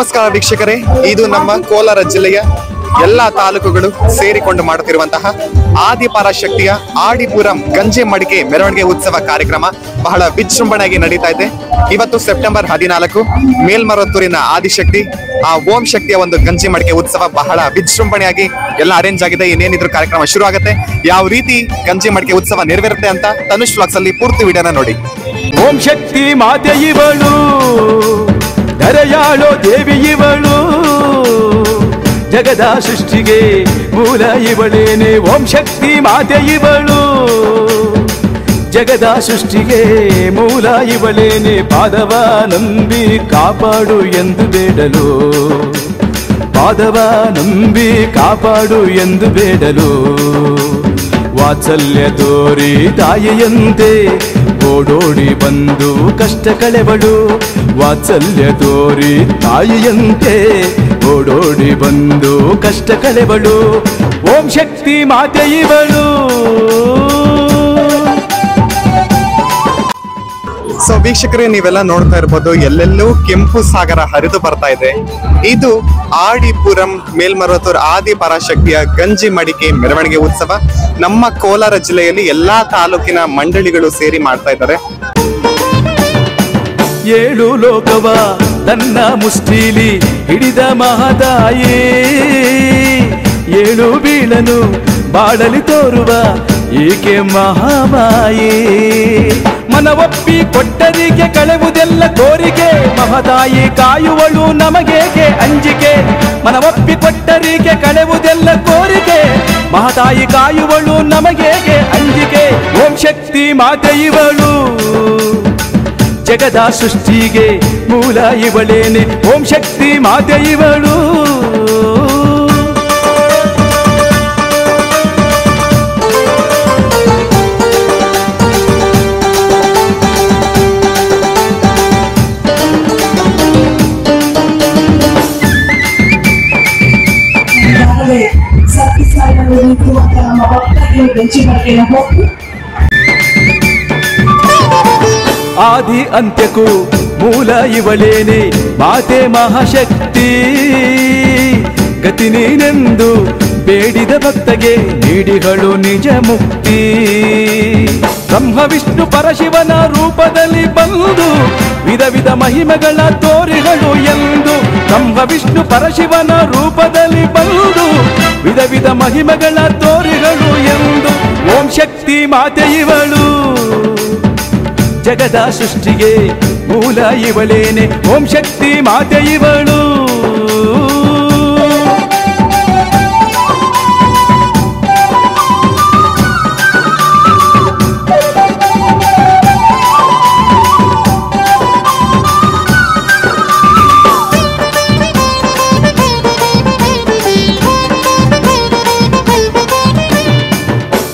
ನಮಸ್ಕಾರ ವೀಕ್ಷಕರೇ, ಇದು ನಮ್ಮ ಕೋಲಾರ ಜಿಲ್ಲೆಯ ಎಲ್ಲಾ ತಾಲೂಕುಗಳು ಸೇರಿಕೊಂಡು ಮಾಡುತ್ತಿರುವಂತಹ ಆದಿಪರಾಶಕ್ತಿಯ ಆಡಿಪುರಂ ಗಂಜಿ ಮಡಿಕೆ ಮೆರವಣಿಗೆ ಉತ್ಸವ ಕಾರ್ಯಕ್ರಮ ಬಹಳ ವಿಜೃಂಭಣೆಯಾಗಿ ನಡೀತಾ ಇದೆ. ಇವತ್ತು ಸೆಪ್ಟೆಂಬರ್ 14 ಮೇಲ್ಮರತ್ತೂರಿನ ಆದಿಶಕ್ತಿ ಆ ಓಂ ಶಕ್ತಿಯ ಒಂದು ಗಂಜಿ ಮಡಿಕೆ ಉತ್ಸವ ಬಹಳ ವಿಜೃಂಭಣೆಯಾಗಿ ಎಲ್ಲ ಅರೇಂಜ್ ಆಗಿದೆ. ಇನ್ನೇನಿದ್ರು ಕಾರ್ಯಕ್ರಮ ಶುರು ಆಗುತ್ತೆ. ಯಾವ ರೀತಿ ಗಂಜಿ ಮಡಿಕೆ ಉತ್ಸವ ನೆರವೇರುತ್ತೆ ಅಂತ ತನುಷ್ ವ್ಲಾಗ್ಸ್ ಅಲ್ಲಿ ಪೂರ್ತಿ ವಿಡಿಯೋನ ನೋಡಿ. ಓಂ ಶಕ್ತಿ ಮಾತೆ ಇವಳು, ಧರೆಯಾಳೋ ದೇವಿ ಇವಳು, ಜಗದ ಸೃಷ್ಟಿಗೆ ಮೂಲ ಇವಳೇನೆ. ಓಂ ಶಕ್ತಿ ಮಾತೆ ಇವಳು, ಜಗದ ಸೃಷ್ಟಿಗೆ ಮೂಲ ಇವಳೇನೆ. ಪಾದವ ನಂಬಿ ಕಾಪಾಡು ಎಂದು ಬೇಡಲು, ಪಾದವ ನಂಬಿ ಕಾಪಾಡು ಎಂದು ಬೇಡಲು. ವಾತ್ಸಲ್ಯ ತೋರಿ ತಾಯಿಯಂತೆ ಓಡೋಡಿ ಬಂದು ಕಷ್ಟ ಕಳೆವಳು. ವಾತ್ಸಲ್ಯ ತೋರಿ ತಾಯಿಯಂತೆ ಓಡೋಡಿ ಬಂದು ಕಷ್ಟ ಕಳೆವಳು. ಓಂ ಶಕ್ತಿ ಮಾತೆ ಇವಳು. ಸೊ ವೀಕ್ಷಕರೇ, ನೀವೆಲ್ಲ ನೋಡ್ತಾ ಇರ್ಬೋದು, ಎಲ್ಲೆಲ್ಲೂ ಕೆಂಪು ಸಾಗರ ಹರಿದು ಬರ್ತಾ ಇದೆ. ಇದು ಆಡಿಪುರಂ ಮೇಲ್ಮರತ್ತೂರ್ ಆದಿಪರಾಶಕ್ತಿಯ ಗಂಜಿ ಮಡಿಕೆ ಮೆರವಣಿಗೆ ಉತ್ಸವ ನಮ್ಮ ಕೋಲಾರ ಜಿಲ್ಲೆಯಲ್ಲಿ ಎಲ್ಲಾ ತಾಲೂಕಿನ ಮಂಡಳಿಗಳು ಸೇರಿ ಮಾಡ್ತಾ ಇದ್ದಾರೆ. 7 ಲೋಕವ ತನ್ನ ಮುಷ್ಟಿಲಿ ಹಿಡಿದ ಮಹದಾಯಿ, 7 ಬೀಳನು ಬಾಳಲಿ ತೋರುವ ಏಕೆ ಮಹಾಮಾಯಿ. ಮನವೊಪ್ಪಿ ಕೊಟ್ಟರಿಗೆ ಕಳೆವುದೆಲ್ಲ ಕೋರಿಕೆ, ಮಹದಾಯಿ ಕಾಯುವಳು ನಮಗೇಕೆ ಅಂಜಿಕೆ. ಮನವೊಪ್ಪಿ ಕೊಟ್ಟರಿಗೆ ಕಳೆವುದೆಲ್ಲ ಕೋರಿಕೆ, ಮಹದಾಯಿ ಕಾಯುವಳು ನಮಗೇಕೆ ಅಂಜಿಕೆ. ಓಂ ಶಕ್ತಿ ಮಾತೆ ಇವಳು, ಜಗದ ಸೃಷ್ಟಿಗೆ ಮೂಲ ಇವಳೇನೆ. ಓಂ ಶಕ್ತಿ ಮಾತೆ ಇವಳು. ಆದಿ ಅಂತ್ಯಕ್ಕೂ ಮೂಲ ಇವಳೇನೆ ಮಾತೆ ಮಹಾಶಕ್ತಿ. ಗತಿ ನೀನೆಂದು ಬೇಡಿದ ಭಕ್ತಗೆ ನೀಡಿಗಳು ನಿಜ ಮುಕ್ತಿ. ಬ್ರಹ್ಮ ವಿಷ್ಣು ಪರಶಿವನ ರೂಪದಲ್ಲಿ ಬಂದು ವಿಧ ವಿಧ ಮಹಿಮೆಗಳ ತೋರಿಗಳು ಎಂದು. ಬ್ರಹ್ಮ ವಿಷ್ಣು ಪರಶಿವನ ರೂಪದಲ್ಲಿ ಬಂದು ವಿಧ ವಿಧ ಮಹಿಮೆಗಳ ತೋರಿಗಳು ಎಂದು. ಓಂ ಶಕ್ತಿ ಮಾತೆ ಇವಳು, ಜಗದ ಸೃಷ್ಟಿಗೆ ಮೂಲ ಇವಳೇನೆ. ಓಂ ಶಕ್ತಿ ಮಾತೆ ಇವಳು.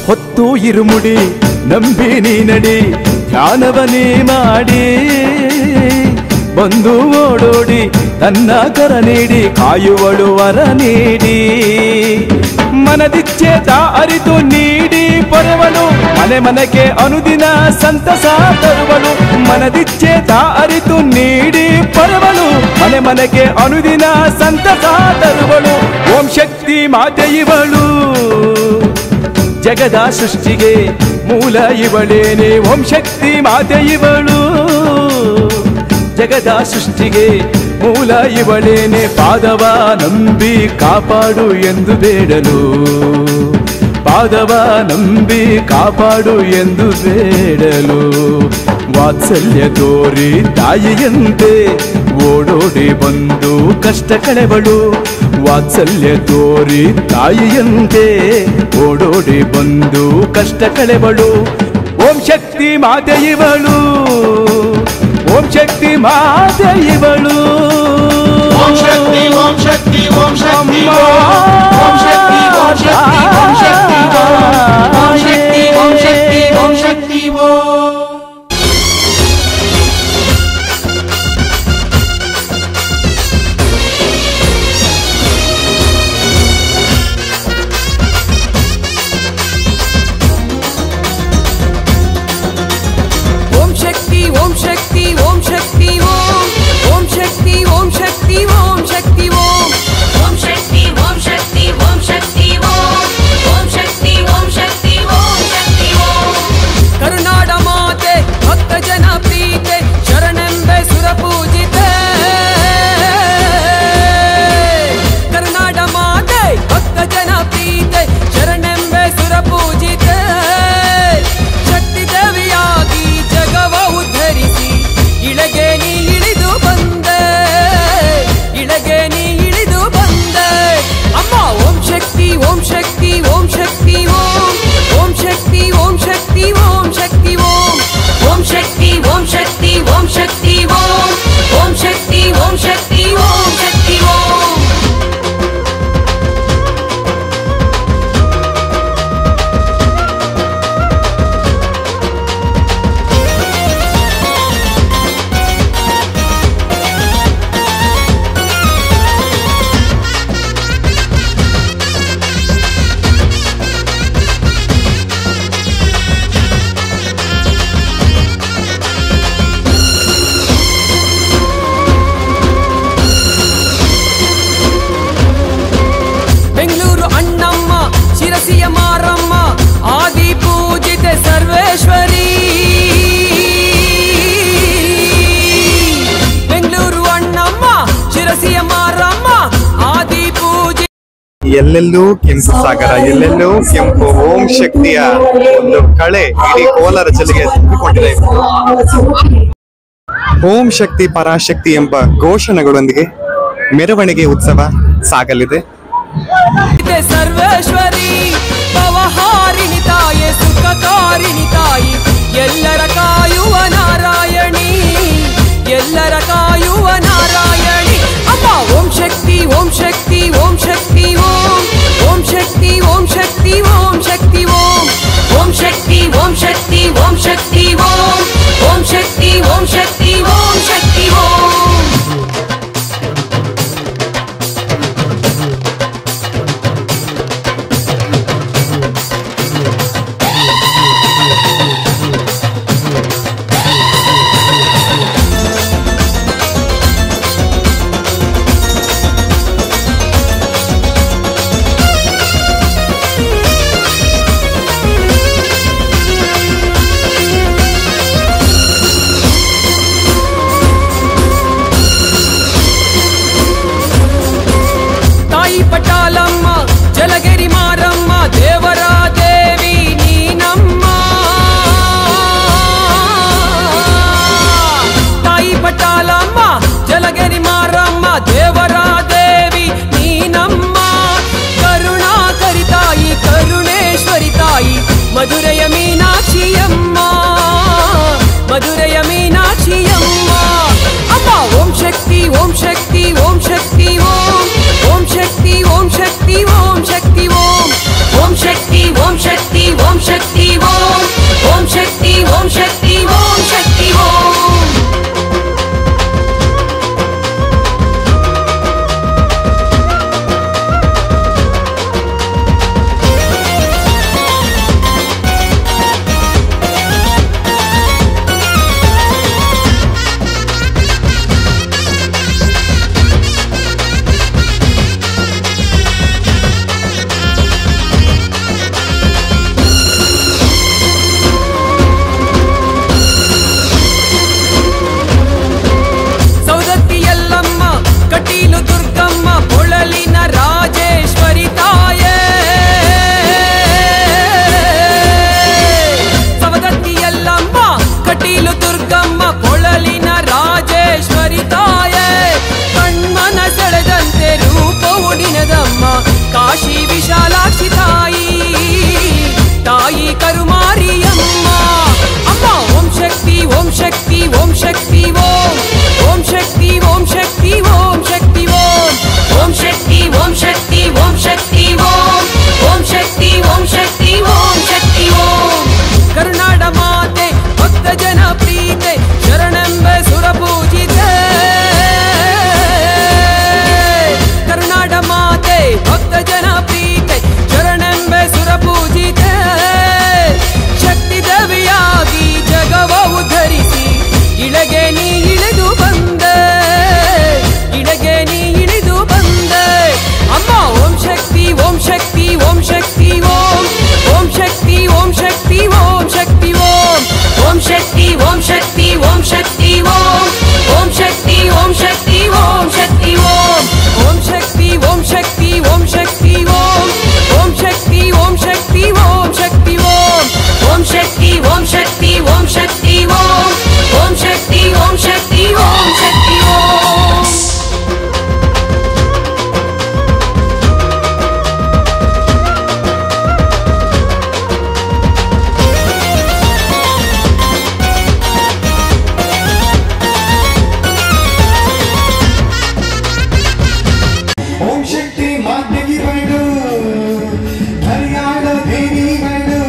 ಹೊತ್ತು ಇರುಮುಡಿ ನಂಬಿ ನೀ ನಡಿ, ಧ್ಯಾನವನೇ ಮಾಡಿ ಬಂದು ಓಡೋಡಿ ತನ್ನ ಕರ ನೀಡಿ ಕಾಯುವಳು ವರ ನೀಡಿ. ಮನದಿಚ್ಛೆ ತಾ ಅರಿತು ನೀಡಿ ಪೊರೆವಳು, ಮನೆ ಮನಕ್ಕೆ ಅನುದಿನ ಸಂತಸ ತರುವಳು. ಮನದಿಚ್ಛೆ ತಾ ಅರಿತು ನೀಡಿ ಪೊರೆವಳು, ಮನೆ ಮನಕ್ಕೆ ಅನುದಿನ ಸಂತಸ ತರುವಳು. ಓಂ ಶಕ್ತಿ ಮಾತೆ ಇವಳು, ಜಗದ ಸೃಷ್ಟಿಗೆ ಮೂಲ ಇವಳೇನೆ. ಓಂ ಶಕ್ತಿ ಮಾತೆ ಇವಳು, ಜಗದ ಸೃಷ್ಟಿಗೆ ಮೂಲ ಇವಳೇನೆ. ಪಾದವ ನಂಬಿ ಕಾಪಾಡು ಎಂದು ಬೇಡಲು, ಪಾದವ ನಂಬಿ ಕಾಪಾಡು ಎಂದು ಬೇಡಲು. ವಾತ್ಸಲ್ಯ ತೋರಿ ತಾಯಿಯಂತೆ ಓಡೋಡಿ ಬಂದು ಕಷ್ಟ ಕಳೆವಳು. ವಾತ್ಸಲ್ಯ ತೋರಿ ತಾಯಿಯಂತೆ ಓಡೋಡಿ ಬಂದು ಕಷ್ಟ ಕಳೆವಳು. ಓಂ ಶಕ್ತಿ ಮಾತೆ ಇವಳು, ಓಂ ಶಕ್ತಿ ಮಾತೆ ಇವಳು. ಓಂ ಶಕ್ತಿ ಓಂ ಶಕ್ತಿ ಓಂ ಶಕ್ತಿ ಓಂ ಶಕ್ತಿ ಓಂ ಶಕ್ತಿ ಓಂ ಶಕ್ತಿ ಓಂ ಶಕ್ತಿ ಓಂ ಶಕ್ತಿ ಓಂ ಶಕ್ತಿ ಓಂ. ओम शक्ति ओम शक्ति ओम शक्ति ओम शक्ति ओम शक्ति ओम ಎಲ್ಲೆಲ್ಲೂ ಕೆಂಪು ಸಾಗರ, ಎಲ್ಲೆಲ್ಲೂ ಕೆಂಪು ಓಂ ಶಕ್ತಿಯ ಒಂದು ಕಳೆ ಇಡೀ ಕೋಲಾರ ಜಿಲ್ಲೆಗೆ ತುಂಬಿಕೊಂಡಿದೆ. ಓಂ ಶಕ್ತಿ ಪರಾಶಕ್ತಿ ಎಂಬ ಘೋಷಣೆಗಳೊಂದಿಗೆ ಮೆರವಣಿಗೆ ಉತ್ಸವ ಸಾಗಲಿದೆ. ಸರ್ವೇಶ್ವರಿ ಪವಹಾರಿಣಿ ತಾಯೇ ಸುಖಕಾರಿಣಿ ತಾಯಿ, ಎಲ್ಲರ ಕಾಯುವ ನಾರಾಯಣಿ, ಎಲ್ಲರ ಕಾಯುವ ನಾರಾಯಣಿ ಅಮ್ಮ. ಓಂ ಶಕ್ತಿ ಓಂ ಶಕ್ತಿ ಓಂ ಶಕ್ತಿ ಓಂ, ಓಂ ಶಕ್ತಿ ಓಂ ಶಕ್ತಿ ಓಂ ಶಕ್ತಿ ಓಂ, ಓಂ ಶಕ್ತಿ ಓಂ ಶಕ್ತಿ ಓಂ ಶಕ್ತಿ ಓಂ, ಓಂ ಶಕ್ತಿ ಓಂ ಶಕ್ತಿ ಓಂ ಶಕ್ತಿ ಓಂ. ಪಟಾಲಮ್ಮ ಜಲಗಿರಿ ಮಾರಮ್ಮ ದೇವರ ದೇವಿ ನೀನಮ್ಮ, ತಾಯಿ ಪಟಾಲಮ್ಮ ಜಲಗಿರಿ ಮಾರಮ್ಮ ದೇವರ ದೇವಿ ನೀನಮ್ಮ. ಕರುಣಾಕರಿ ತಾಯಿ ಕರುಣೇಶ್ವರಿ ತಾಯಿ ಮಧುರೆಯ ಮೀನಾಕ್ಷಿಯಮ್ಮ, ಮಧುರೆಯ ಮೀನಾಕ್ಷಿಯಮ್ಮ ಅಮ್ಮ. ಓಂ ಶಕ್ತಿ ಓಂ ಶಕ್ತಿ ಓಂ ಶಕ್ತಿ ಓಂ, ಓಂ ಶಕ್ತಿ ಓಂ ಶಕ್ತಿ ಓಂ ಶಕ್ತಿ ಓಂ, ಓಂ ಶಕ್ತಿ ಓಂ ಶಕ್ತಿ ಓಂ ಶಕ್ತಿ ಓಂ, ಓಂ ಶಕ್ತಿ ಓಂ ಶಕ್ತಿ ಓಂ ಶಕ್ತಿ ಓಂ. ಕಟೀಲು ದುರ್ಗಮ್ಮ ಕೊಳಲಿನ ರಾಜೇಶ್ವರಿ ತಾಯೇ, ಸವದತ್ತಿ ಯಲ್ಲಮ್ಮ ಕಟೀಲು ದುರ್ಗಮ್ಮ ಕೊಳಲಿನ ರಾಜೇಶ್ವರಿ ತಾಯೇ. ಕಣ್ಮನ ಸೆಳೆದಂತೆ ರೂಪವು ನಿನದಮ್ಮ ಕಾಶಿ ವಿಶಾಲಾಕ್ಷಿ ತಾಯಿ, ತಾಯಿ ಕರುಮಾರಿಯಮ್ಮ ಅಮ್ಮ. ಓಂ ಶಕ್ತಿ ಓಂ ಶಕ್ತಿ ಓಂ ಶಕ್ತಿ ಓಂ, ಓಂ ಶಕ್ತಿ ಓಂ ಶಕ್ತಿ ಓಂ ಶಕ್ತಿ ಓಂ, ಓಂ ಶಕ್ತಿ ಓಂ ಶಕ್ತಿ ಓಂ ಶಕ್ತಿ ಓಂ, ಓಂ ಶಕ್ತಿ ಓಂ ಶಕ್ತಿ ಓಂ ಶಕ್ತಿ ಓಂ. ಕರುನಾಡ ಮಾತೆ ಭಕ್ತ ಜನ ಪ್ರೀತೆ ಶರಣೆಂಬೆ ಸುರಪೂಜಿತೆ, ಕರುನಾಡ ಮಾತೆ ಭಕ್ತ ಜನ ಪ್ರೀತೆ ಶರಣೆಂಬೆ ಸುರಪೂಜಿತೆ. ಶಕ್ತಿ ದೇವಿಯಾಗಿ ಜಗವ ಉದ್ಧರಿಸಿ ಇಳೆಗೆ ನೀ ಇಳಿದು ಬಂದೆ, ಇಳೆಗೆ ನೀ ಇಳಿದು ಬಂದೆ ಅಮ್ಮ. ಓಂ ಶಕ್ತಿ ಓಂ ಶಕ್ತಿ ಓಂ ಶಕ್ತಿ ಓಂ, ಓಂ ಶಕ್ತಿ ಓಂ ಶಕ್ತಿ ಓಂ ಶಕ್ತಿ ಓಂ, ಓಂ ಶಕ್ತಿ ಓಂ ಶಕ್ತಿ ಓಂ ಶಕ್ತಿ ಓಂ, ಓಂ ಶಕ್ತಿ ಓಂ ಶಕ್ತಿ ಓಂ ಶಕ್ತಿ ಓಂ, ಓಂ ಶಕ್ತಿ ಓಂ ಶಕ್ತಿ ಓಂ ಶಕ್ತಿ ಓಂ, ಓಂ ಶಕ್ತಿ ಓಂ ಶಕ್ತಿ ಓಂ ಶಕ್ತಿ ಓಂ, ಓಂ ಶಕ್ತಿ ಓಂ ಶಕ್ತಿ ಓಂ ಶಕ್ತಿ ಓಂ, ಓಂ ಶಕ್ತಿ ಓಂ ಶಕ್ತಿ ಓಂ ಶಕ್ತಿ ಓಂ. ಓಂ ಶಕ್ತಿ ಮಾತೆಗೆ ಬೇಡು, ಹರಿಯಾಣ ದೇವಿ ಬೇಡು,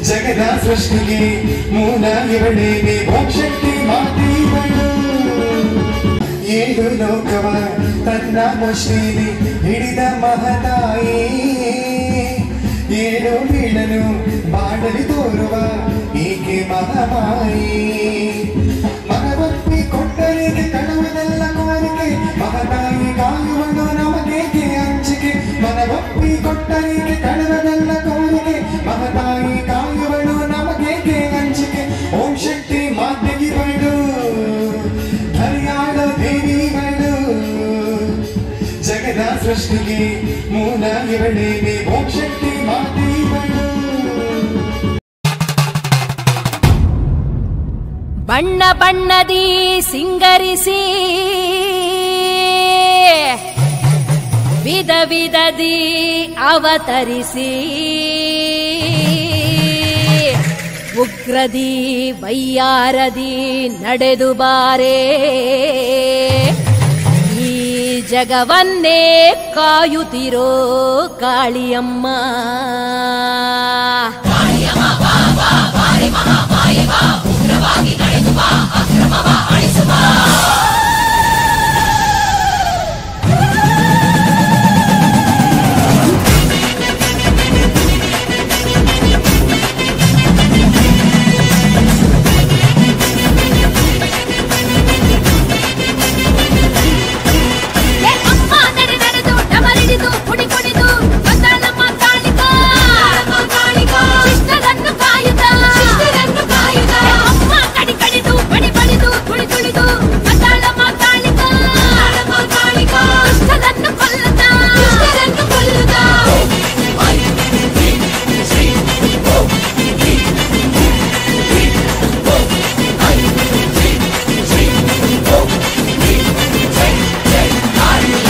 ಜಗದ ಸೃಷ್ಟಿಗೆ ಮೂಲ ಇವಳೇನೆ. ಓಂ ಶಕ್ತಿ ಮಾತೆ ಬೇಡು, ಏಳು ಲೋಕವ ತನ್ನ ಮುಷ್ಟಿಲಿ ಹಿಡಿದ ಮಹತಾಯಿ, ಏಳು ಬೀಳಲು ಮಾಡಲಿ ತೋರುವ ಏಕೆ ಮಹಾಮಾಯಿ. ಮನವಪ್ಪಿ ಕೊಟ್ಟರಿಗೆ ಕಣವನೆಲ್ಲ ಕೋರಿಕೆ, ಮಹತಾಯಿ ಕಾಯುವನು ನಮಗೇಕೆ ಹಂಚಿಕೆ. ಮನವಪ್ಪಿ ಕೊಟ್ಟರಿಗೆ ಕಣವನೆಲ್ಲ ಕೋರಿಕೆ, ಮಹತಾಯಿ ಕಾಯುವನು ನಮಗೇಕೆ ಹಂಚಿಕೆ. ಓಂ ಶಕ್ತಿ ಮಾತೆಗೆ ಬೇಡು, ಹರಿಯಾಣ ದೇವಿ ಬೇಡು, ಜಗದ ಸೃಷ್ಟಿಗೆ ಮೂಲ ಇವಳೇನೆ ಓಂ ಶಕ್ತಿ ಮಾತೀವಳು. ಬಣ್ಣ ಬಣ್ಣದಿ ಸಿಂಗರಿಸಿ ವಿಧ ವಿಧದಿ ಅವತರಿಸಿ ಉಗ್ರದಿ ವೈಯಾರದಿ ನಡೆದು ಬಾರೆ ಈ ಜಗವನ್ನೇ ಕಾಯುತ್ತಿರೋ ಕಾಳಿಯಮ್ಮ.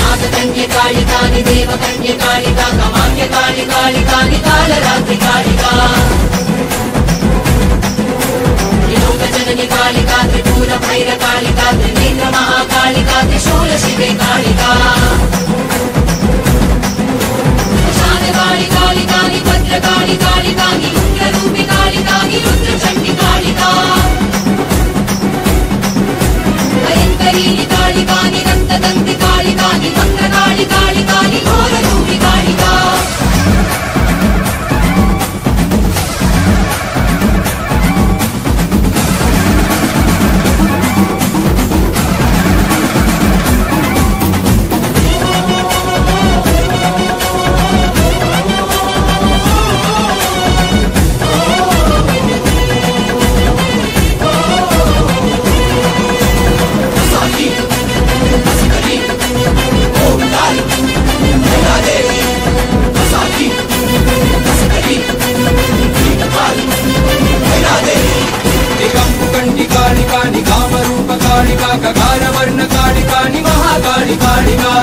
कालिकानि देवकन्ये कालिका कमान्य कालि कालिकानि कालरात्रि कालिका लोकजननि कालिका त्रिपुर भैर कालिका त्रिनेत्र महाकालिका त्रिशूल शिवे कालिका शानकालि कालिकानि भद्रकालि कालिकानि रुद्ररूपि कालिकानि रुद्रचण्डि कालिका भयङ्करीनि कालिकानि दन्तदन्ति कालिकानि मन्त्रकालि कालिकानि घोररूपि कालिका कालिकानि कामरूप कालिका ककारवर्ण कालिकानि महाकालि कालिका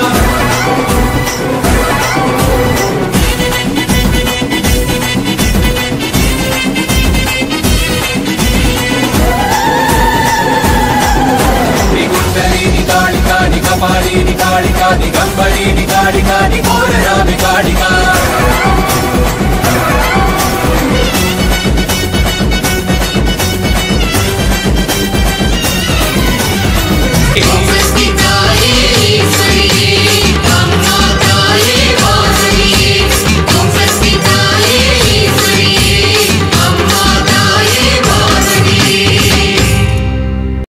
त्रिकुण्डलीनि कालिकानि कपालीनि कालिकानि गम्बलीनि कालिकानि घोररामि कालिका